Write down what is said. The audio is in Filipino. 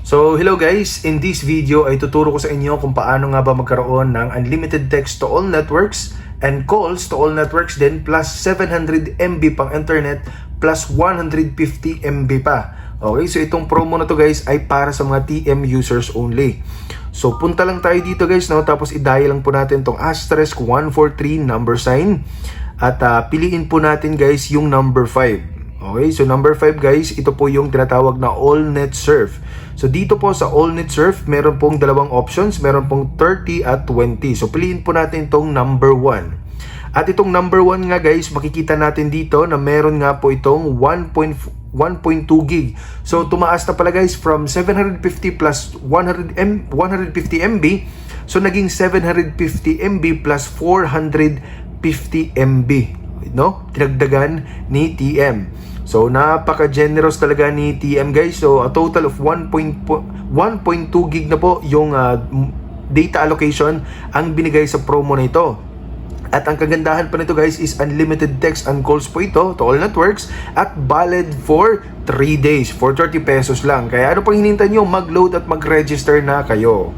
So, hello guys! In this video ay tuturo ko sa inyo kung paano nga ba magkaroon ng unlimited text to all networks and calls to all networks din plus 700 MB pang internet plus 150 MB pa. Okay, so itong promo na to guys ay para sa mga TM users only. So, punta lang tayo dito guys, no? Tapos i-dial lang po natin tong asterisk 143 number sign at piliin po natin guys yung number 5. Okay, so number 5 guys, ito po yung tinatawag na AllNet Surf. So dito po sa AllNet Surf, meron pong dalawang options, meron pong 30 at 20. So piliin po natin itong number 1. At itong number 1 nga guys, makikita natin dito na meron nga po itong 1.2 gig. So tumaas na pala guys from 750 plus 150 MB. So naging 750 MB plus 450 MB. No? Tinagdagan ni TM. So napaka-generous talaga ni TM guys. So a total of 1.2 gig na po yung data allocation ang binigay sa promo na ito. At ang kagandahan pa nito guys is unlimited text and calls po ito to all networks at valid for 3 days for 30 pesos lang. Kaya ano pang hinihintay nyo? Mag-load at mag-register na kayo.